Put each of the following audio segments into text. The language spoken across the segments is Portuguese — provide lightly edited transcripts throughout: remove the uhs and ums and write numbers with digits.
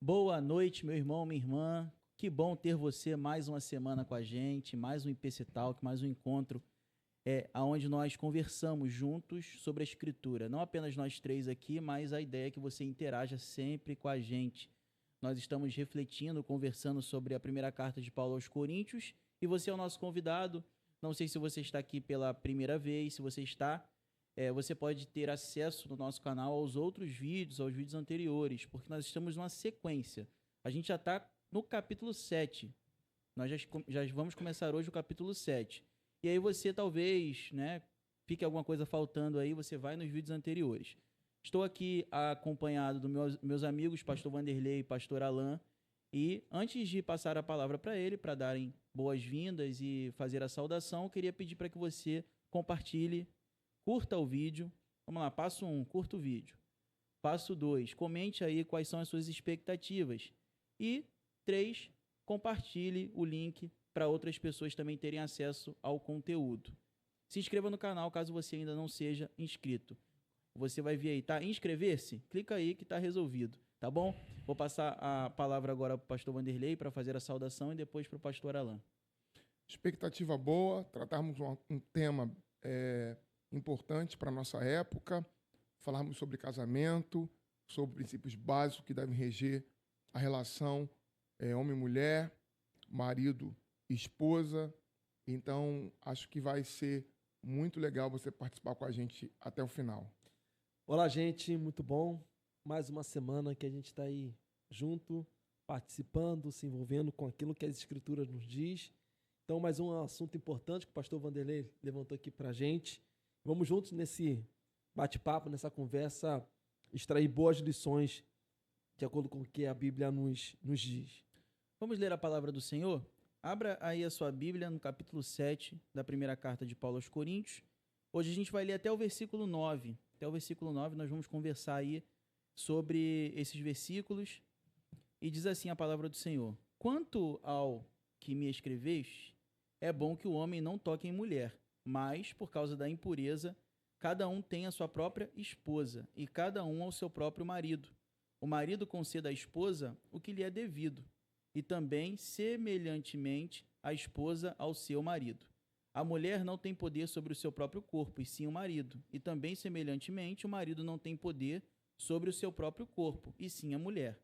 Boa noite, meu irmão, minha irmã. Que bom ter você mais uma semana com a gente, mais um IPC Talk, mais um encontro onde nós conversamos juntos sobre a Escritura. Não apenas nós três aqui, mas a ideia é que você interaja sempre com a gente. Nós estamos refletindo, conversando sobre a primeira carta de Paulo aos Coríntios e você é o nosso convidado. Não sei se você está aqui pela primeira vez, se você está, você pode ter acesso no nosso canal aos outros vídeos, aos vídeos anteriores, porque nós estamos numa sequência. A gente já está no capítulo 7. Nós já vamos começar hoje o capítulo 7. E aí você talvez, fique alguma coisa faltando aí, você vai nos vídeos anteriores. Estou aqui acompanhado dos meus amigos, pastor Vanderlei e pastor Alain. E antes de passar a palavra para ele, para darem boas-vindas e fazer a saudação, eu queria pedir para que você compartilhe, curta o vídeo. Vamos lá, passo 1, curta o vídeo. Passo 2, comente aí quais são as suas expectativas. E 3, compartilhe o link para outras pessoas também terem acesso ao conteúdo. Se inscreva no canal caso você ainda não seja inscrito. Você vai ver aí, tá? Inscrever-se? Clica aí que tá resolvido, tá bom? Vou passar a palavra agora para o pastor Vanderlei para fazer a saudação e depois para o pastor Alain. Expectativa boa, tratarmos um tema importante para a nossa época, falarmos sobre casamento, sobre princípios básicos que devem reger a relação homem e mulher, marido e esposa. Então, acho que vai ser muito legal você participar com a gente até o final. Olá, gente, muito bom. Mais uma semana que a gente está aí junto, participando, se envolvendo com aquilo que as Escrituras nos diz. Então, mais um assunto importante que o pastor Vanderlei levantou aqui para a gente. Vamos juntos nesse bate-papo, nessa conversa, extrair boas lições de acordo com o que a Bíblia nos diz. Vamos ler a palavra do Senhor? Abra aí a sua Bíblia no capítulo 7 da primeira carta de Paulo aos Coríntios. Hoje a gente vai ler até o versículo 9. Até o versículo 9 nós vamos conversar aí sobre esses versículos. E diz assim a palavra do Senhor: Quanto ao que me escreveste, é bom que o homem não toque em mulher, mas, por causa da impureza, cada um tem a sua própria esposa, e cada um ao seu próprio marido. O marido conceda à esposa o que lhe é devido, e também, semelhantemente, a esposa ao seu marido. A mulher não tem poder sobre o seu próprio corpo, e sim o marido. E também, semelhantemente, o marido não tem poder sobre o seu próprio corpo, e sim a mulher.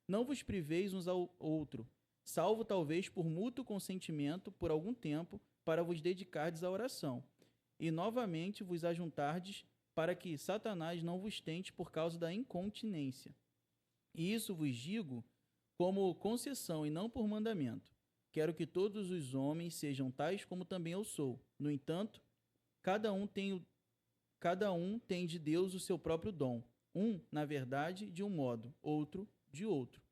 Não vos priveis uns ao outro, salvo talvez por mútuo consentimento por algum tempo, para vos dedicardes à oração. E novamente vos ajuntardes, para que Satanás não vos tente por causa da incontinência. E isso vos digo como concessão e não por mandamento. Quero que todos os homens sejam tais como também eu sou. No entanto, cada um tem de Deus o seu próprio dom. Um, na verdade, de um modo, outro, de outro.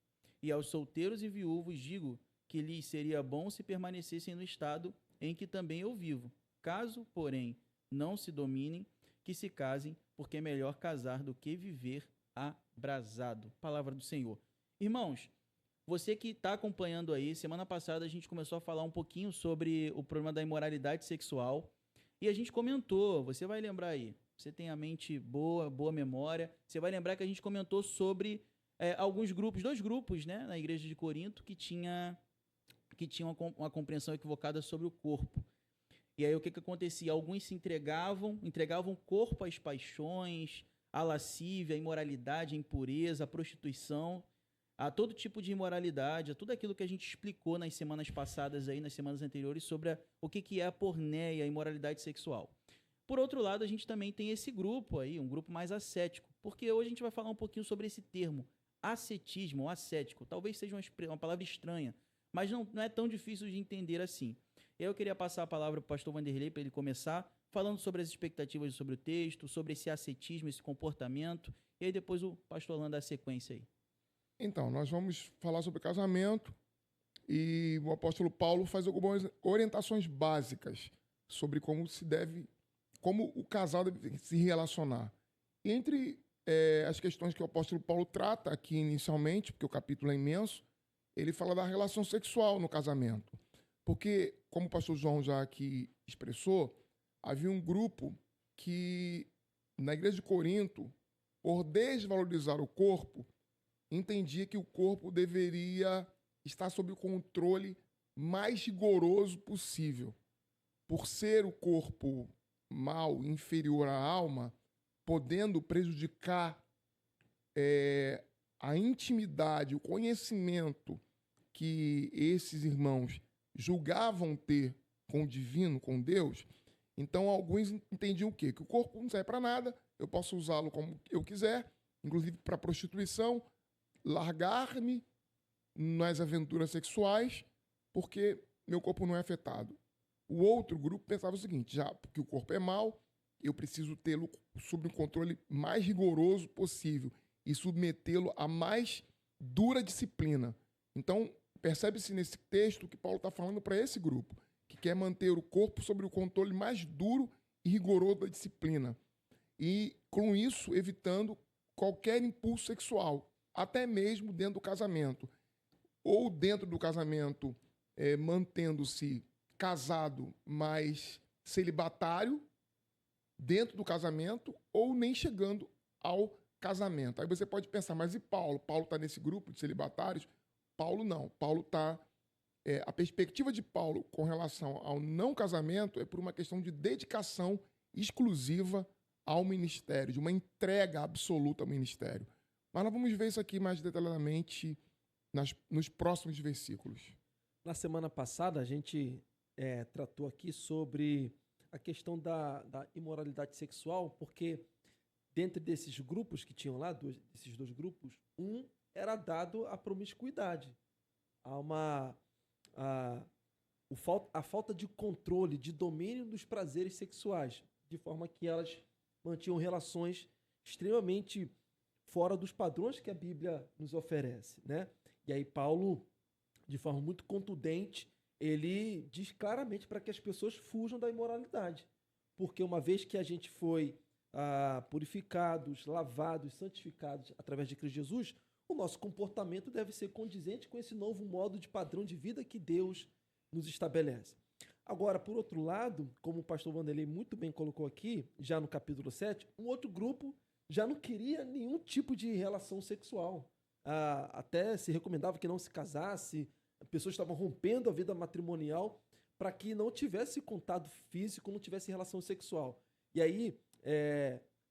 E aos solteiros e viúvos digo que lhes seria bom se permanecessem no estado em que também eu vivo. Caso, porém, não se dominem, que se casem, porque é melhor casar do que viver abrasado. Palavra do Senhor. Irmãos, você que está acompanhando aí, semana passada a gente começou a falar um pouquinho sobre o problema da imoralidade sexual e a gente comentou, você vai lembrar aí, você tem a mente boa, boa memória, você vai lembrar que a gente comentou sobre alguns grupos, 2 grupos, na igreja de Corinto que tinha uma compreensão equivocada sobre o corpo. E aí o que acontecia? Alguns se entregavam o corpo às paixões, à lascívia, à imoralidade, à impureza, à prostituição, a todo tipo de imoralidade, a tudo aquilo que a gente explicou nas semanas passadas, aí, nas semanas anteriores, sobre o que é a porneia, a imoralidade sexual. Por outro lado, a gente também tem esse grupo aí, um grupo mais ascético, porque hoje a gente vai falar um pouquinho sobre esse termo, ascetismo ou ascético. Talvez seja uma palavra estranha, mas não é tão difícil de entender assim. Eu queria passar a palavra para o pastor Vanderlei para ele começar falando sobre as expectativas sobre o texto, sobre esse ascetismo, esse comportamento, e aí depois o pastor Alain dá a sequência aí. Então, nós vamos falar sobre casamento e o apóstolo Paulo faz algumas orientações básicas sobre como o casal deve se relacionar. Entre as questões que o apóstolo Paulo trata aqui inicialmente, porque o capítulo é imenso, ele fala da relação sexual no casamento. Porque, como o pastor João já aqui expressou, havia um grupo que, na igreja de Corinto, por desvalorizar o corpo, entendia que o corpo deveria estar sob o controle mais rigoroso possível. Por ser o corpo mal, inferior à alma, podendo prejudicar a intimidade, o conhecimento que esses irmãos julgavam ter com o divino, com Deus, então alguns entendiam o quê? Que o corpo não serve para nada, eu posso usá-lo como eu quiser, inclusive para prostituição, largar-me nas aventuras sexuais, porque meu corpo não é afetado. O outro grupo pensava o seguinte, já porque o corpo é mau, eu preciso tê-lo sob um controle mais rigoroso possível e submetê-lo à mais dura disciplina. Então, percebe-se nesse texto que Paulo está falando para esse grupo, que quer manter o corpo sob o controle mais duro e rigoroso da disciplina. E, com isso, evitando qualquer impulso sexual, até mesmo dentro do casamento. Ou dentro do casamento, mantendo-se casado, mas celibatário, dentro do casamento, ou nem chegando ao casamento. Aí você pode pensar, mas e Paulo? Paulo está nesse grupo de celibatários? Paulo não. Paulo está... a perspectiva de Paulo com relação ao não casamento é por uma questão de dedicação exclusiva ao ministério, de uma entrega absoluta ao ministério. Mas nós vamos ver isso aqui mais detalhadamente nos próximos versículos. Na semana passada, a gente tratou aqui sobre a questão da imoralidade sexual, porque dentro desses grupos que tinham lá, desses dois grupos, um era dado à promiscuidade. Há a falta de controle, de domínio dos prazeres sexuais, de forma que elas mantinham relações extremamente fora dos padrões que a Bíblia nos oferece, né? E aí Paulo, de forma muito contundente, ele diz claramente para que as pessoas fujam da imoralidade. Porque uma vez que a gente foi purificados, lavados, santificados através de Cristo Jesus, o nosso comportamento deve ser condizente com esse novo modo de padrão de vida que Deus nos estabelece. Agora, por outro lado, como o pastor Vanderlei muito bem colocou aqui, já no capítulo 7, um outro grupo já não queria nenhum tipo de relação sexual. Até se recomendava que não se casasse, pessoas estavam rompendo a vida matrimonial para que não tivesse contato físico, não tivesse relação sexual. E aí,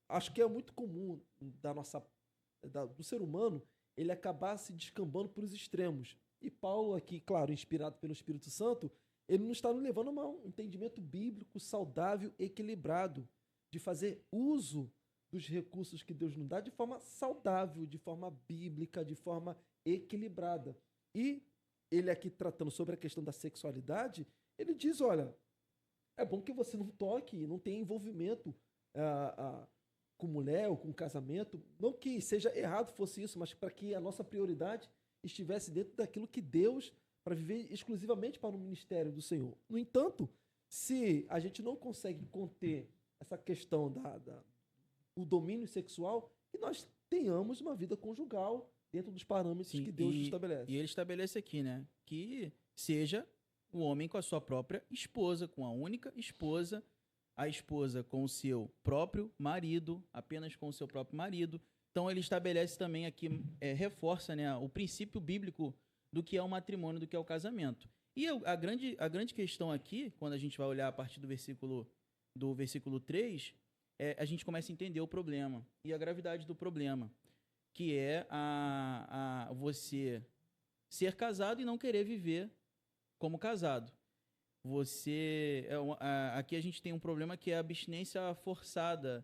acho que é muito comum do ser humano ele acabar se descambando para os extremos. E Paulo aqui, claro, inspirado pelo Espírito Santo, ele nos está nos levando a um entendimento bíblico saudável, equilibrado, de fazer uso dos recursos que Deus nos dá de forma saudável, de forma bíblica, de forma equilibrada. E ele aqui tratando sobre a questão da sexualidade, ele diz, olha, é bom que você não toque, não tenha envolvimento com mulher ou com casamento. Não que seja errado fosse isso, mas para que a nossa prioridade estivesse dentro daquilo que Deus, para viver exclusivamente para o ministério do Senhor. No entanto, se a gente não consegue conter essa questão o domínio sexual, que nós tenhamos uma vida conjugal dentro dos parâmetros que Deus estabelece. E ele estabelece aqui, né, que seja o homem com a sua própria esposa, com a única esposa, a esposa com o seu próprio marido, apenas com o seu próprio marido. Então ele estabelece também aqui, reforça, né, o princípio bíblico do que é o matrimônio, do que é o casamento. E a grande questão aqui, quando a gente vai olhar a partir do versículo 3, a gente começa a entender o problema e a gravidade do problema, que é você ser casado e não querer viver como casado. Aqui a gente tem um problema que é a abstinência forçada,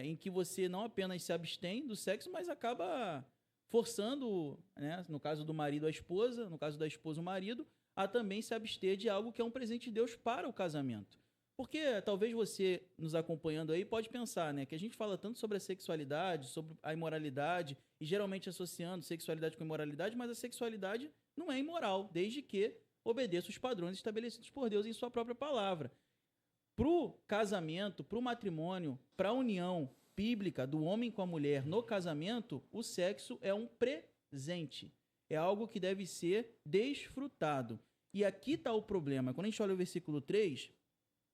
em que você não apenas se abstém do sexo, mas acaba forçando, né, no caso do marido a esposa, no caso da esposa o marido, a também se abster de algo que é um presente de Deus para o casamento. Porque talvez você, nos acompanhando aí, pode pensar, né, que a gente fala tanto sobre a sexualidade, sobre a imoralidade, e geralmente associando sexualidade com imoralidade, mas a sexualidade não é imoral, desde que obedeça os padrões estabelecidos por Deus em sua própria palavra. Para o casamento, para o matrimônio, para a união bíblica do homem com a mulher no casamento, o sexo é um presente, é algo que deve ser desfrutado. E aqui está o problema. Quando a gente olha o versículo 3,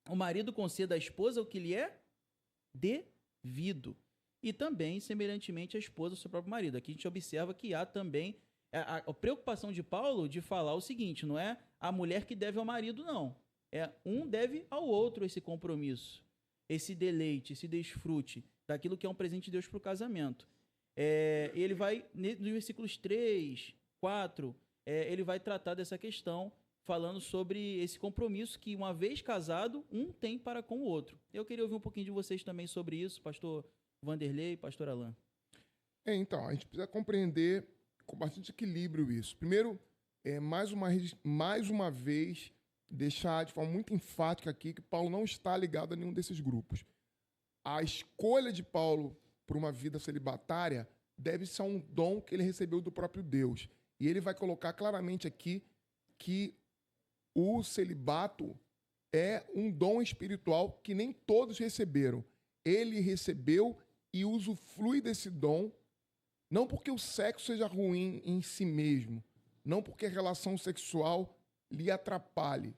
o marido conceda à esposa o que lhe é devido. e também, semelhantemente, a esposa do seu próprio marido. Aqui a gente observa que há também a preocupação de Paulo de falar o seguinte, não é a mulher que deve ao marido, não. É um deve ao outro esse compromisso, esse deleite, esse desfrute daquilo que é um presente de Deus para o casamento. Ele vai, nos versículos 3, 4, ele vai tratar dessa questão, falando sobre esse compromisso que, uma vez casado, um tem para com o outro. Eu queria ouvir um pouquinho de vocês também sobre isso, pastor Vanderlei e pastor Alain. Então, a gente precisa compreender com bastante equilíbrio isso. Primeiro, mais uma vez, deixar de forma muito enfática aqui que Paulo não está ligado a nenhum desses grupos. A escolha de Paulo por uma vida celibatária deve ser um dom que ele recebeu do próprio Deus. E ele vai colocar claramente aqui que o celibato é um dom espiritual que nem todos receberam. Ele recebeu e usufrui desse dom, não porque o sexo seja ruim em si mesmo, não porque a relação sexual lhe atrapalhe,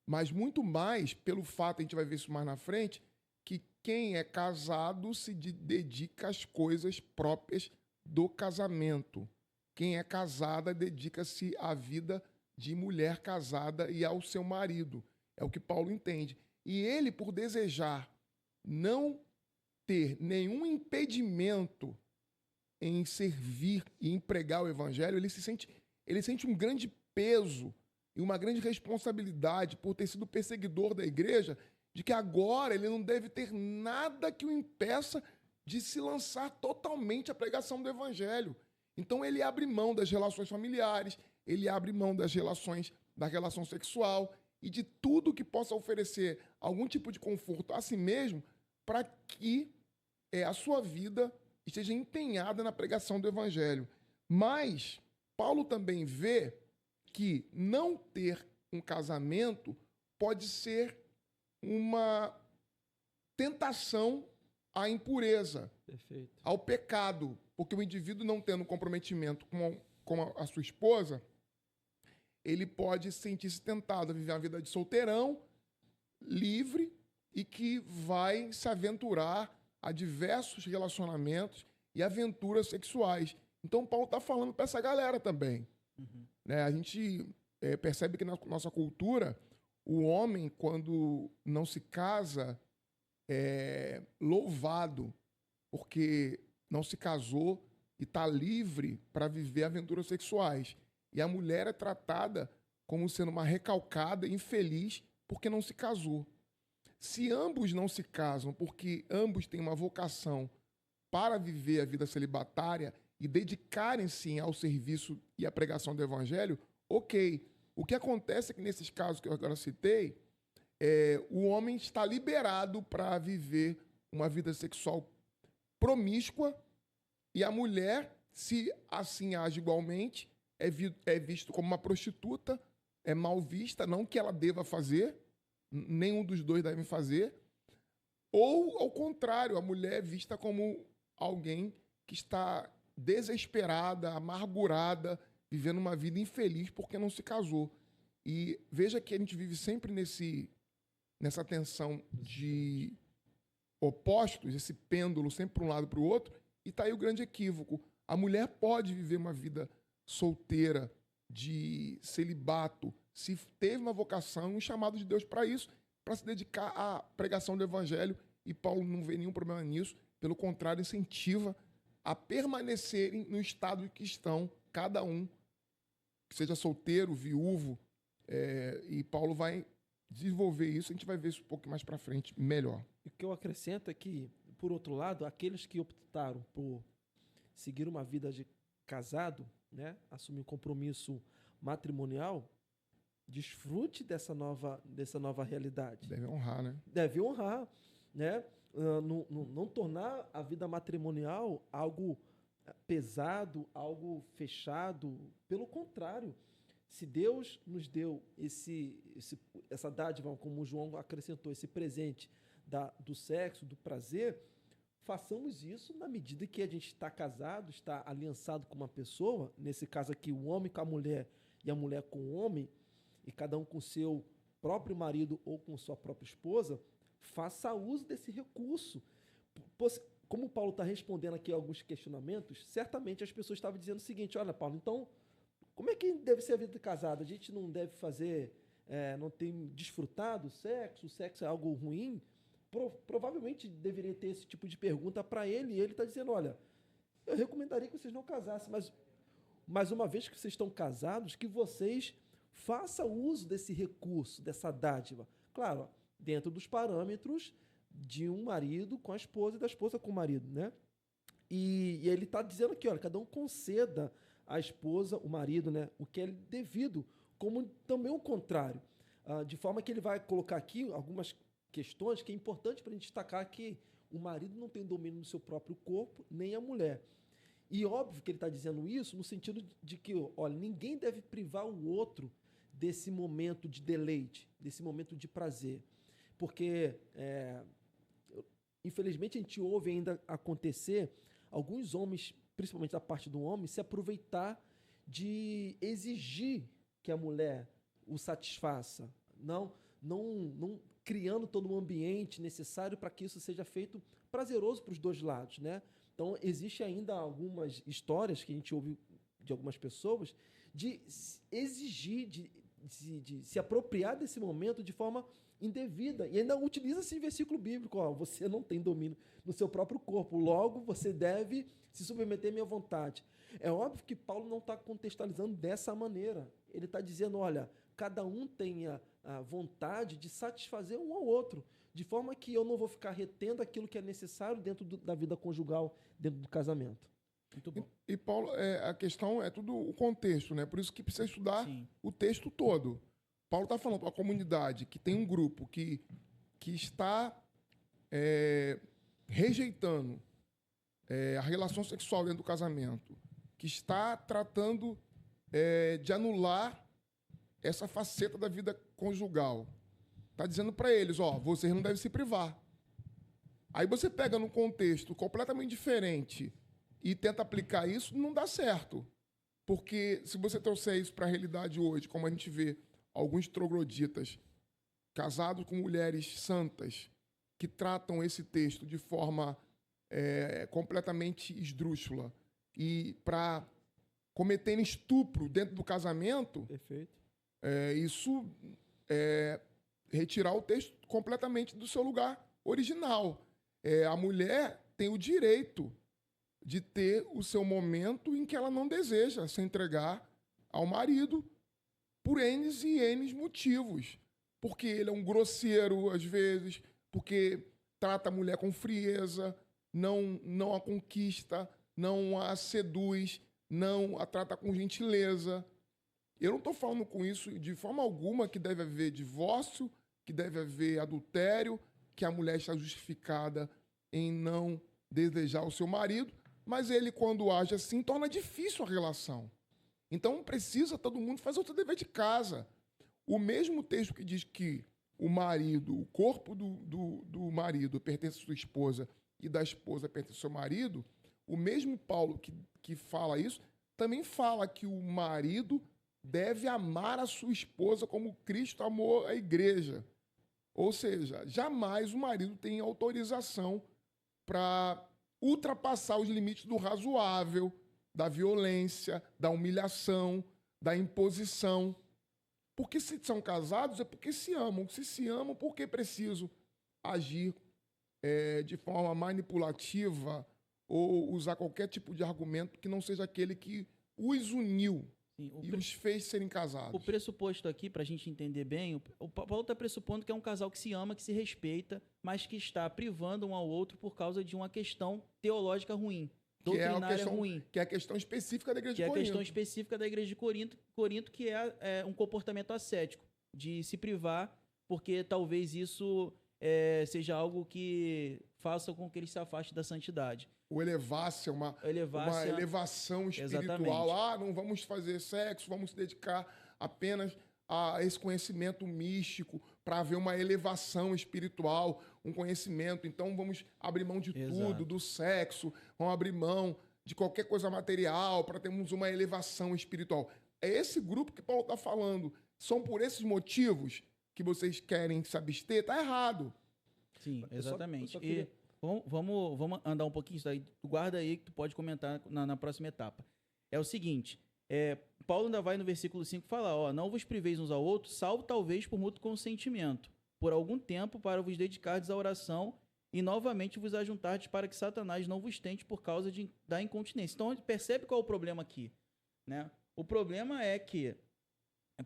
mas muito mais pelo fato, a gente vai ver isso mais na frente, que quem é casado se dedica às coisas próprias do casamento. Quem é casada dedica-se à vida de mulher casada e ao seu marido. É o que Paulo entende. E ele, por desejar não ter nenhum impedimento em servir e empregar o evangelho, ele sente um grande peso e uma grande responsabilidade por ter sido perseguidor da igreja, de que agora ele não deve ter nada que o impeça de se lançar totalmente à pregação do evangelho. Então ele abre mão das relações familiares, ele abre mão da relação sexual e de tudo que possa oferecer algum tipo de conforto a si mesmo para que a sua vida esteja empenhada na pregação do evangelho. Mas Paulo também vê que não ter um casamento pode ser uma tentação à impureza, Perfeito. ao pecado, porque o indivíduo não tendo comprometimento com a sua esposa, ele pode sentir-se tentado a viver uma vida de solteirão, livre, e que vai se aventurar a diversos relacionamentos e aventuras sexuais. Então, Paulo está falando para essa galera também. Uhum. Né? A gente percebe que na nossa cultura, o homem, quando não se casa, é louvado, porque não se casou e está livre para viver aventuras sexuais. E a mulher é tratada como sendo uma recalcada, infeliz, porque não se casou. Se ambos não se casam porque ambos têm uma vocação para viver a vida celibatária e dedicarem-se ao serviço e à pregação do evangelho, ok. O que acontece é que nesses casos que eu agora citei, o homem está liberado para viver uma vida sexual promíscua e a mulher, se assim age igualmente, é visto como uma prostituta, é mal vista, não que ela deva fazer, nenhum dos dois deve fazer, ou, ao contrário, a mulher é vista como alguém que está desesperada, amargurada, vivendo uma vida infeliz porque não se casou. E veja que a gente vive sempre nessa tensão de opostos, esse pêndulo sempre para um lado e para o outro, e está aí o grande equívoco. A mulher pode viver uma vida solteira, de celibato, se teve uma vocação e um chamado de Deus para isso, para se dedicar à pregação do evangelho, e Paulo não vê nenhum problema nisso, pelo contrário, incentiva a permanecerem no estado que estão, cada um, que seja solteiro, viúvo, e Paulo vai desenvolver isso, a gente vai ver isso um pouco mais para frente, melhor. E o que eu acrescento é que, por outro lado, aqueles que optaram por seguir uma vida de casado, né, assumir um compromisso matrimonial, desfrute dessa nova realidade. Deve honrar, né? Deve honrar, né? Não tornar a vida matrimonial algo pesado, algo fechado. Pelo contrário, se Deus nos deu essa dádiva, como o João acrescentou, esse presente do sexo, do prazer, façamos isso na medida que a gente está casado, está aliançado com uma pessoa, nesse caso aqui, o homem com a mulher e a mulher com o homem, e cada um com seu próprio marido ou com sua própria esposa, faça uso desse recurso. como o Paulo está respondendo aqui a alguns questionamentos, certamente as pessoas estavam dizendo o seguinte: olha, Paulo, então, como é que deve ser a vida de casado? A gente não deve fazer, não tem desfrutado o sexo é algo ruim? Provavelmente deveria ter esse tipo de pergunta para ele, e ele está dizendo: olha, eu recomendaria que vocês não casassem, mas uma vez que vocês estão casados, que vocês façam uso desse recurso, dessa dádiva. Claro, dentro dos parâmetros de um marido com a esposa e da esposa com o marido, né? E ele está dizendo aqui, olha, cada um conceda à esposa, o marido, né, o que é devido, como também o contrário. De forma que ele vai colocar aqui algumas questões que é importante para a gente destacar que o marido não tem domínio no seu próprio corpo, nem a mulher. E óbvio que ele está dizendo isso no sentido de que, olha, ninguém deve privar o outro desse momento de deleite, desse momento de prazer. Porque, infelizmente, a gente ouve ainda acontecer alguns homens, principalmente da parte do homem, se aproveitar de exigir que a mulher o satisfaça, não criando todo um ambiente necessário para que isso seja feito prazeroso para os dois lados, né? Então, existe ainda algumas histórias que a gente ouve de algumas pessoas de exigir, de se apropriar desse momento de forma indevida. E ainda utiliza esse versículo bíblico: ó, você não tem domínio no seu próprio corpo, logo você deve se submeter à minha vontade. É óbvio que Paulo não está contextualizando dessa maneira. Ele está dizendo, olha, cada um tenha a vontade de satisfazer um ao outro, de forma que eu não vou ficar retendo aquilo que é necessário dentro da vida conjugal, dentro do casamento. Muito bom. E Paulo, a questão é tudo o contexto, né? Por isso que precisa estudar Sim. o texto todo. Paulo está falando para a comunidade que tem um grupo que está rejeitando a relação sexual dentro do casamento, que está tratando de anular essa faceta da vida conjugal. Está dizendo para eles, ó, vocês não devem se privar. Aí você pega num contexto completamente diferente e tenta aplicar isso, não dá certo. Porque se você trouxer isso para a realidade hoje, como a gente vê alguns trogloditas casados com mulheres santas que tratam esse texto de forma completamente esdrúxula e para cometerem estupro dentro do casamento, Perfeito. Isso retirar o texto completamente do seu lugar original. A mulher tem o direito de ter o seu momento em que ela não deseja se entregar ao marido por N e N motivos. Porque ele é um grosseiro, às vezes, porque trata a mulher com frieza, não a conquista, não a seduz, não a trata com gentileza. Eu não estou falando com isso de forma alguma que deve haver divórcio, que deve haver adultério, que a mulher está justificada em não desejar o seu marido, mas ele, quando age assim, torna difícil a relação. Então, precisa todo mundo fazer o seu dever de casa. O mesmo texto que diz que o marido, o corpo do marido pertence à sua esposa e da esposa pertence ao seu marido, o mesmo Paulo que fala isso, também fala que o marido deve amar a sua esposa como Cristo amou a igreja. Ou seja, jamais o marido tem autorização para ultrapassar os limites do razoável, da violência, da humilhação, da imposição. Porque se são casados é porque se amam. Se amam, por que preciso agir de forma manipulativa ou usar qualquer tipo de argumento que não seja aquele que os uniu? Sim, e os fez serem casados. O pressuposto aqui, para a gente entender bem, o Paulo está pressupondo que é um casal que se ama, que se respeita, mas que está privando um ao outro por causa de uma questão teológica ruim, doutrinária ruim. Que é a questão específica da igreja de Corinto. Que é a questão específica da igreja de Corinto, que é um comportamento ascético, de se privar, porque talvez isso seja algo que faça com que eles se afastem da santidade. Ou elevasse uma elevação espiritual. Exatamente. Não vamos fazer sexo, vamos se dedicar apenas a esse conhecimento místico para haver uma elevação espiritual, um conhecimento. Então vamos abrir mão de tudo, do sexo, vamos abrir mão de qualquer coisa material para termos uma elevação espiritual. É esse grupo que Paulo está falando. São por esses motivos que vocês querem se abster? Está errado. Sim, exatamente. Vamos andar um pouquinho isso aí. Guarda aí que tu pode comentar na próxima etapa. É o seguinte, Paulo ainda vai no versículo 5 falar, ó, não vos priveis uns ao outro, salvo talvez por mútuo consentimento, por algum tempo para vos dedicardes à oração e novamente vos ajuntardes para que Satanás não vos tente por causa da incontinência. Então, percebe qual é o problema aqui, né? O problema é que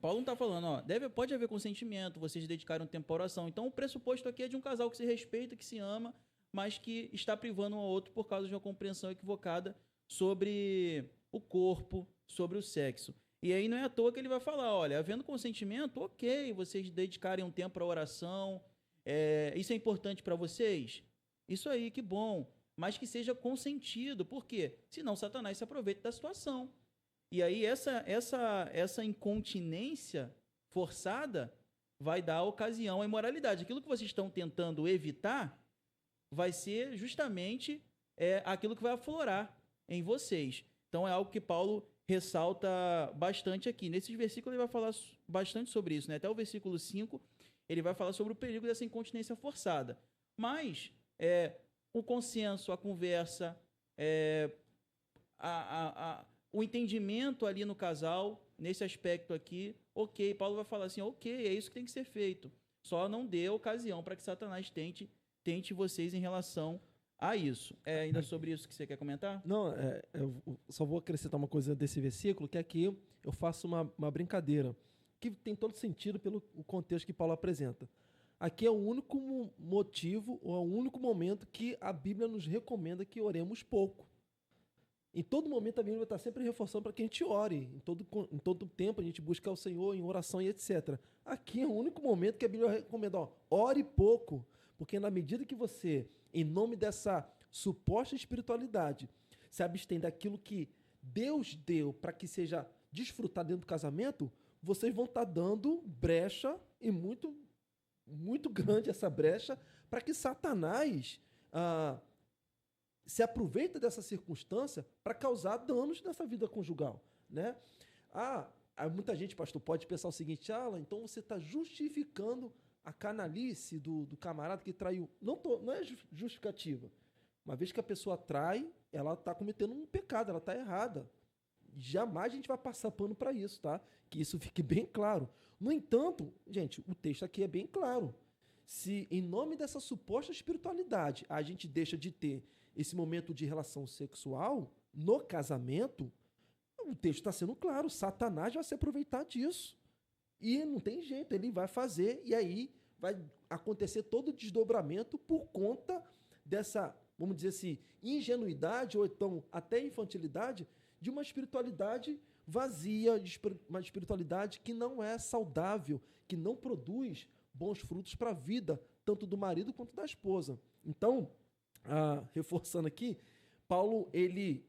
Paulo não está falando, ó, pode haver consentimento, vocês dedicarem um tempo para oração. Então, o pressuposto aqui é de um casal que se respeita, que se ama, mas que está privando um ao outro por causa de uma compreensão equivocada sobre o corpo, sobre o sexo. E aí não é à toa que ele vai falar, olha, havendo consentimento, ok, vocês dedicarem um tempo para oração, isso é importante para vocês? Isso aí, que bom, mas que seja consentido, por quê? Senão Satanás se aproveita da situação. E aí essa incontinência forçada vai dar ocasião à imoralidade. Aquilo que vocês estão tentando evitar vai ser justamente aquilo que vai aflorar em vocês. Então é algo que Paulo ressalta bastante aqui. Nesses versículos ele vai falar bastante sobre isso, né? Até o versículo 5 ele vai falar sobre o perigo dessa incontinência forçada. Mas o consenso, a conversa, o entendimento ali no casal, nesse aspecto aqui, ok, Paulo vai falar assim, ok, é isso que tem que ser feito. Só não dê ocasião para que Satanás tente vocês em relação a isso. Ainda sobre isso que você quer comentar? Não, eu só vou acrescentar uma coisa desse versículo, que aqui eu faço uma brincadeira, que tem todo sentido pelo contexto que Paulo apresenta. Aqui é o único motivo, ou é o único momento que a Bíblia nos recomenda que oremos pouco. Em todo momento a Bíblia está sempre reforçando para que a gente ore. Em todo tempo a gente busca o Senhor em oração e etc. Aqui é o único momento que a Bíblia recomenda, ó, ore pouco. Porque na medida que você, em nome dessa suposta espiritualidade, se abstém daquilo que Deus deu para que seja desfrutado dentro do casamento, vocês vão estar dando brecha, e muito, muito grande essa brecha, para que Satanás se aproveita dessa circunstância para causar danos nessa vida conjugal, né? Muita gente, pastor, pode pensar o seguinte, então você está justificando a canalice do camarada que traiu. Não é justificativa. Uma vez que a pessoa trai, ela está cometendo um pecado, ela está errada. Jamais a gente vai passar pano para isso, tá? Que isso fique bem claro. No entanto, gente, o texto aqui é bem claro. Se em nome dessa suposta espiritualidade a gente deixa de ter esse momento de relação sexual no casamento, o texto está sendo claro, Satanás vai se aproveitar disso. E não tem jeito, ele vai fazer, e aí vai acontecer todo o desdobramento por conta dessa, vamos dizer assim, ingenuidade, ou então até infantilidade, de uma espiritualidade vazia, uma espiritualidade que não é saudável, que não produz bons frutos para a vida, tanto do marido quanto da esposa. Então, reforçando aqui, Paulo, ele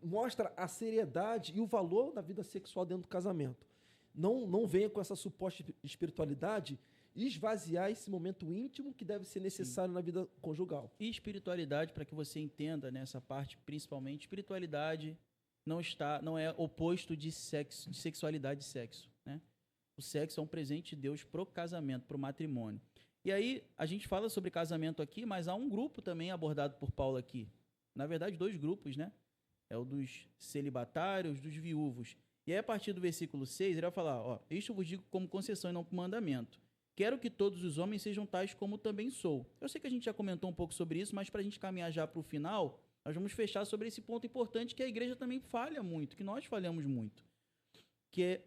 mostra a seriedade e o valor da vida sexual dentro do casamento. Não venha com essa suposta espiritualidade esvaziar esse momento íntimo que deve ser necessário na vida conjugal. E espiritualidade, para que você entenda nessa parte, principalmente, espiritualidade não é oposto de sexo, de sexualidade e sexo, né? O sexo é um presente de Deus pro casamento, pro matrimônio. E aí, a gente fala sobre casamento aqui, mas há um grupo também abordado por Paulo aqui. Na verdade, 2 grupos, né? É o dos celibatários, dos viúvos. E aí, a partir do versículo 6, ele vai falar, ó, isto vos digo como concessão e não como mandamento. Quero que todos os homens sejam tais como também sou. Eu sei que a gente já comentou um pouco sobre isso, mas para a gente caminhar já para o final, nós vamos fechar sobre esse ponto importante que a igreja também falha muito, que nós falhamos muito. Que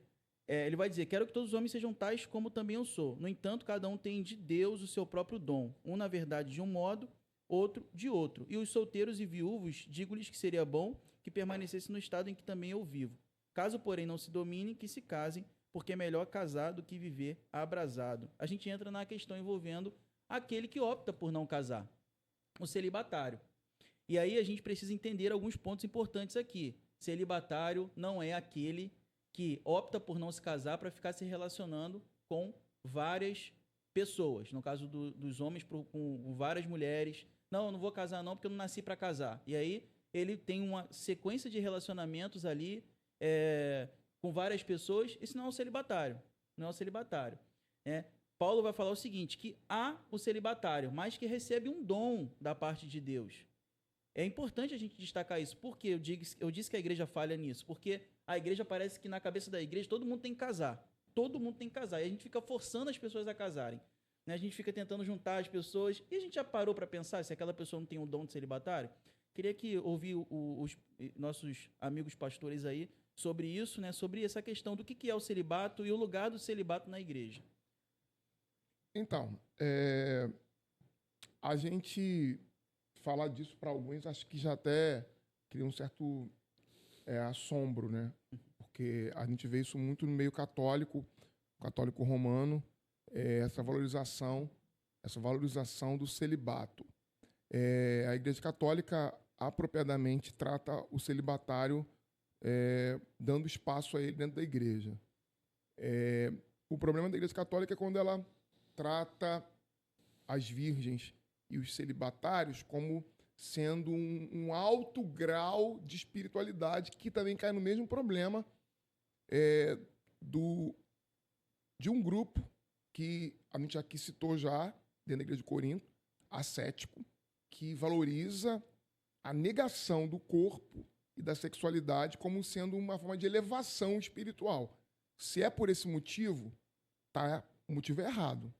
ele vai dizer, quero que todos os homens sejam tais como também eu sou. No entanto, cada um tem de Deus o seu próprio dom. Um, na verdade, de um modo, outro de outro. E os solteiros e viúvos, digo-lhes que seria bom que permanecesse no estado em que também eu vivo. Caso, porém, não se dominem, que se casem, porque é melhor casar do que viver abrasado. A gente entra na questão envolvendo aquele que opta por não casar, o celibatário. E aí a gente precisa entender alguns pontos importantes aqui. Celibatário não é aquele que opta por não se casar para ficar se relacionando com várias pessoas. No caso dos homens, com várias mulheres. Não, eu não vou casar não porque eu não nasci para casar. E aí ele tem uma sequência de relacionamentos ali com várias pessoas. Isso não é um celibatário. Não é um celibatário. Paulo vai falar o seguinte, que há o celibatário, mas que recebe um dom da parte de Deus. É importante a gente destacar isso. Por que eu disse que a igreja falha nisso? Porque a igreja parece que na cabeça da igreja todo mundo tem que casar. Todo mundo tem que casar. E a gente fica forçando as pessoas a casarem. Né? A gente fica tentando juntar as pessoas. E a gente já parou para pensar se aquela pessoa não tem o dom de celibatário? Queria que ouvir os nossos amigos pastores aí sobre isso, né? Sobre essa questão do que é o celibato e o lugar do celibato na igreja. Então, a gente falar disso para alguns, acho que já até cria um certo assombro, né? Porque a gente vê isso muito no meio católico romano, essa valorização do celibato. A Igreja Católica apropriadamente trata o celibatário dando espaço a ele dentro da igreja. O problema da Igreja Católica é quando ela trata as virgens e os celibatários como sendo um alto grau de espiritualidade, que também cai no mesmo problema de um grupo que a gente aqui citou já, dentro da Igreja de Corinto, ascético, que valoriza a negação do corpo e da sexualidade como sendo uma forma de elevação espiritual. Se é por esse motivo, o motivo é errado.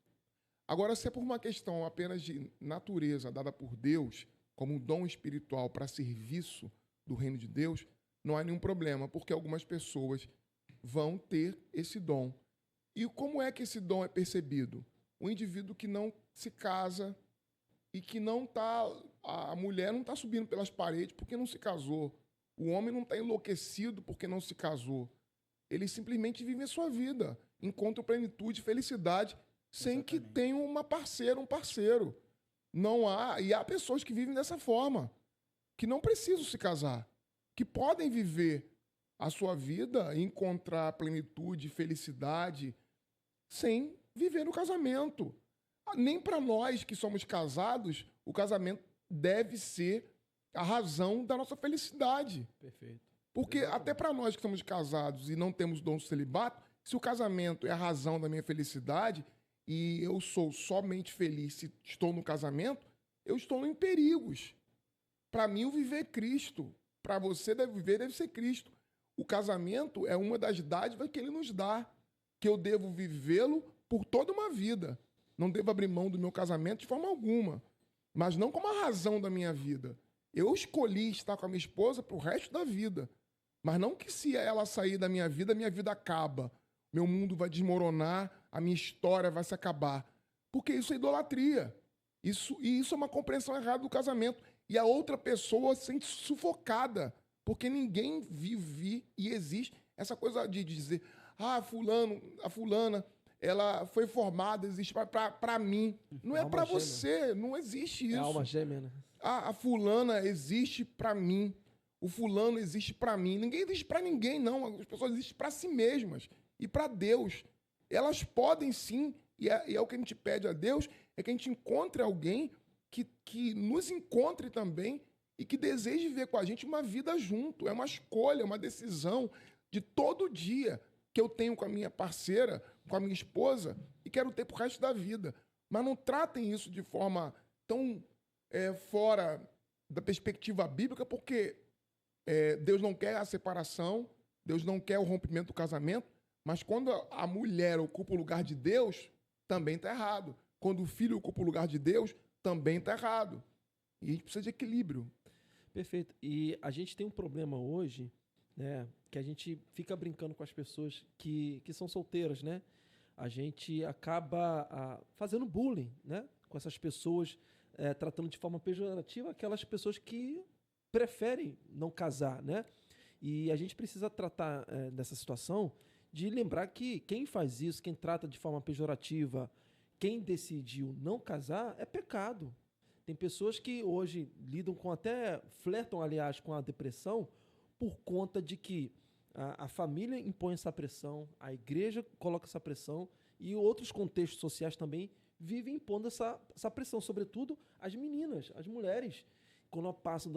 Agora, se é por uma questão apenas de natureza dada por Deus, como um dom espiritual para serviço do reino de Deus, não há nenhum problema, porque algumas pessoas vão ter esse dom. E como é que esse dom é percebido? O indivíduo que não se casa e que não está... A mulher não está subindo pelas paredes porque não se casou. O homem não está enlouquecido porque não se casou. Ele simplesmente vive a sua vida, encontra plenitude e felicidade sem que tenha uma parceira, um parceiro. Não há... E há pessoas que vivem dessa forma, que não precisam se casar, que podem viver a sua vida, encontrar plenitude e felicidade sem viver no casamento. Nem para nós que somos casados, o casamento deve ser a razão da nossa felicidade. Perfeito. Porque até para nós que somos casados e não temos dom de celibato, se o casamento é a razão da minha felicidade e eu sou somente feliz se estou no casamento, eu estou em perigos. Para mim, o viver é Cristo. Para você, deve ser Cristo. O casamento é uma das dádivas que ele nos dá, que eu devo vivê-lo por toda uma vida. Não devo abrir mão do meu casamento de forma alguma, mas não como a razão da minha vida. Eu escolhi estar com a minha esposa para o resto da vida, mas não que se ela sair da minha vida acaba. Meu mundo vai desmoronar, a minha história vai se acabar. Porque isso é idolatria. Isso é uma compreensão errada do casamento. E a outra pessoa se sente sufocada, porque ninguém vive e existe essa coisa de dizer, a fulana, ela foi formada, existe para mim. Não é para você, não existe isso. É alma gêmea, né? A fulana existe para mim. O fulano existe para mim. Ninguém existe para ninguém, não. As pessoas existem para si mesmas e para Deus. Elas podem sim, e é o que a gente pede a Deus, é que a gente encontre alguém que nos encontre também e que deseje viver com a gente uma vida junto. É uma escolha, uma decisão de todo dia que eu tenho com a minha parceira, com a minha esposa, e quero ter pro resto da vida. Mas não tratem isso de forma tão fora da perspectiva bíblica, porque Deus não quer a separação, Deus não quer o rompimento do casamento, mas quando a mulher ocupa o lugar de Deus, também está errado. Quando o filho ocupa o lugar de Deus, também está errado. E a gente precisa de equilíbrio. Perfeito. E a gente tem um problema hoje, né, que a gente fica brincando com as pessoas que são solteiras, né? A gente acaba fazendo bullying, né, com essas pessoas, tratando de forma pejorativa aquelas pessoas que preferem não casar, né? E a gente precisa tratar dessa situação de lembrar que quem faz isso, quem trata de forma pejorativa, quem decidiu não casar, é pecado. Tem pessoas que hoje lidam com flertam, aliás, com a depressão por conta de que a família impõe essa pressão, a igreja coloca essa pressão e outros contextos sociais também vivem impondo essa pressão, sobretudo as meninas, as mulheres. Quando passam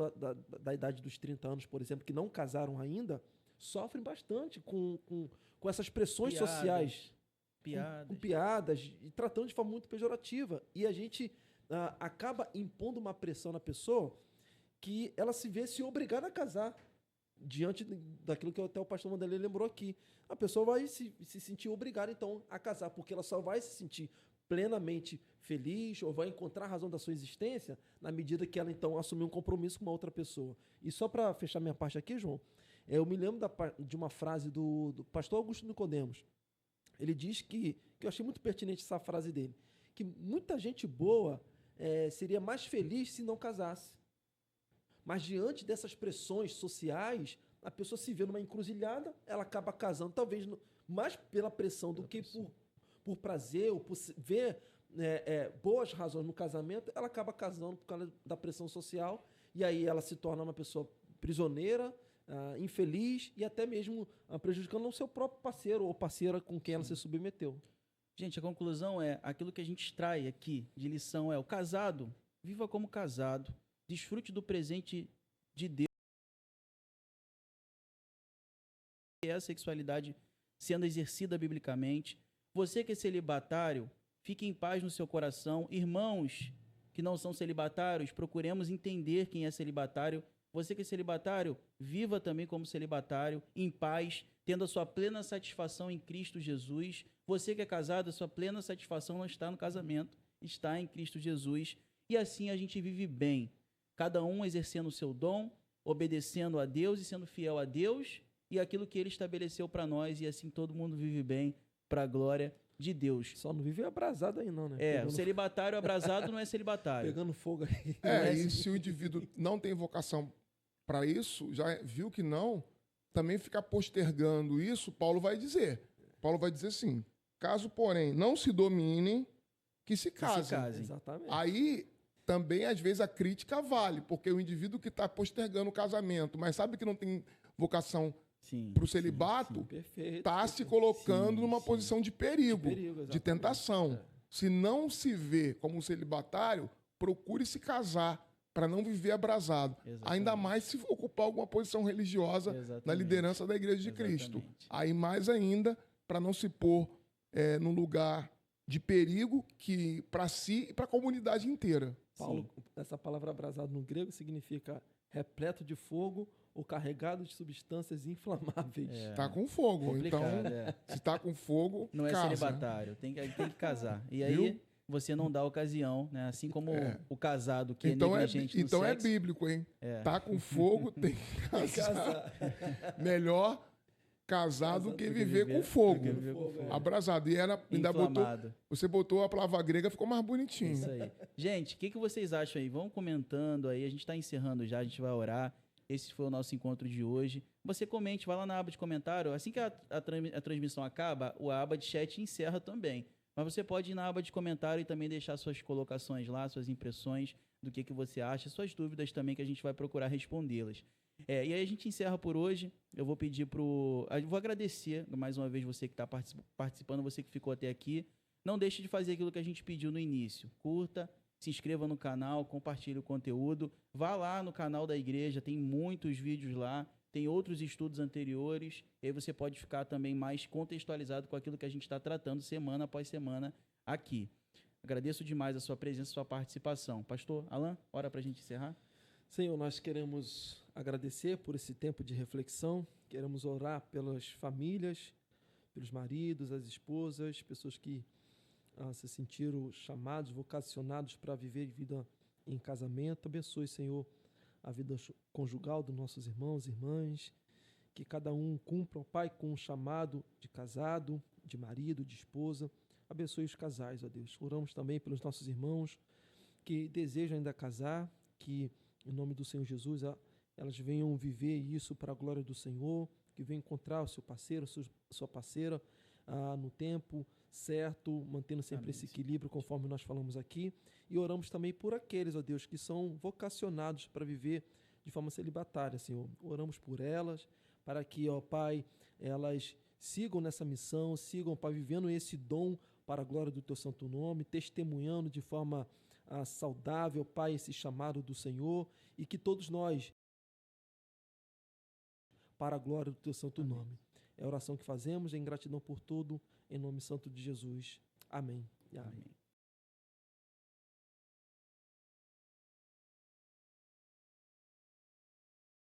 da idade dos 30 anos, por exemplo, que não casaram ainda, sofrem bastante com essas pressões sociais. Piadas. com piadas e tratando de forma muito pejorativa. E a gente acaba impondo uma pressão na pessoa que ela se vê se obrigada a casar diante daquilo que até o pastor Wanderley lembrou aqui. A pessoa vai se sentir obrigada, então, a casar, porque ela só vai se sentir plenamente feliz ou vai encontrar a razão da sua existência na medida que ela, então, assumir um compromisso com uma outra pessoa. E só para fechar minha parte aqui, João, eu me lembro de uma frase do pastor Augusto Nicodemos. Ele diz que eu achei muito pertinente essa frase dele, que muita gente boa seria mais feliz se não casasse. Mas diante dessas pressões sociais, a pessoa se vê numa encruzilhada, ela acaba casando, talvez mais pela pressão do que por prazer, ou por ver boas razões no casamento, ela acaba casando por causa da pressão social, e aí ela se torna uma pessoa prisioneira, infeliz e até mesmo prejudicando o seu próprio parceiro ou parceira com quem ela se submeteu. Gente, a conclusão é, aquilo que a gente extrai aqui de lição é, o casado, viva como casado, desfrute do presente de Deus, que é a sexualidade sendo exercida biblicamente. Você que é celibatário, fique em paz no seu coração. Irmãos que não são celibatários, procuremos entender quem é celibatário. Você que é celibatário, viva também como celibatário, em paz, tendo a sua plena satisfação em Cristo Jesus. Você que é casado, a sua plena satisfação não está no casamento, está em Cristo Jesus. E assim a gente vive bem, cada um exercendo o seu dom, obedecendo a Deus e sendo fiel a Deus e aquilo que Ele estabeleceu para nós, e assim todo mundo vive bem para a glória de Deus. Só não vive abrasado aí não, né? O celibatário abrasado não é celibatário. Pegando fogo aí. E se o indivíduo não tem vocação para isso, já viu que não, também ficar postergando isso, Paulo vai dizer. Paulo vai dizer assim, caso, porém, não se dominem, que se casem. Exatamente. Aí, também, às vezes, a crítica vale, porque o indivíduo que está postergando o casamento, mas sabe que não tem vocação para o celibato, está se colocando numa posição de perigo, de tentação. Se não se vê como celibatário, procure se casar, para não viver abrasado. Exatamente. Ainda mais se ocupar alguma posição religiosa na liderança da Igreja de Cristo. Aí mais ainda, para não se pôr num lugar de perigo que para si e para a comunidade inteira. Paulo, essa palavra abrasado no grego significa repleto de fogo ou carregado de substâncias inflamáveis. Está com fogo. Então, se está com fogo, não casa. É celibatário, tem que casar. E aí você não dá ocasião, né? Assim como o casado que então é negligente no então sexo. É bíblico, hein? Tá com fogo, tem que casar. Melhor casar do que viver com fogo. Abrasado. E ainda você botou a palavra grega, ficou mais bonitinho. Isso aí. Gente, o que vocês acham aí? Vão comentando aí. A gente está encerrando já, a gente vai orar. Esse foi o nosso encontro de hoje. Você comente, vai lá na aba de comentário. Assim que a transmissão acaba, a aba de chat encerra também. Mas você pode ir na aba de comentário e também deixar suas colocações lá, suas impressões do que você acha, suas dúvidas também, que a gente vai procurar respondê-las. E aí a gente encerra por hoje. Eu vou pedir eu vou agradecer mais uma vez você que está participando, você que ficou até aqui. Não deixe de fazer aquilo que a gente pediu no início. Curta, se inscreva no canal, compartilhe o conteúdo. Vá lá no canal da igreja, tem muitos vídeos lá. Tem outros estudos anteriores, e aí você pode ficar também mais contextualizado com aquilo que a gente está tratando semana após semana aqui. Agradeço demais a sua presença, a sua participação. Pastor Alan, hora para a gente encerrar? Senhor, nós queremos agradecer por esse tempo de reflexão, queremos orar pelas famílias, pelos maridos, as esposas, pessoas que se sentiram chamados, vocacionados para viver vida em casamento. Abençoe, Senhor, a vida conjugal dos nossos irmãos e irmãs, que cada um cumpra, ó Pai, com um chamado de casado, de marido, de esposa. Abençoe os casais, ó Deus. Oramos também pelos nossos irmãos que desejam ainda casar, que, em nome do Senhor Jesus, elas venham viver isso para a glória do Senhor, que venham encontrar o seu parceiro, a sua parceira, no tempo certo, mantendo sempre esse equilíbrio, conforme nós falamos aqui. E oramos também por aqueles, ó Deus, que são vocacionados para viver de forma celibatária, Senhor. Oramos por elas, para que, ó Pai, elas sigam nessa missão, sigam, Pai, vivendo esse dom para a glória do Teu santo nome, testemunhando de forma saudável, Pai, esse chamado do Senhor, e que todos nós, para a glória do Teu santo nome. É a oração que fazemos em gratidão por tudo, em nome santo de Jesus. Amém. E amém. Amém.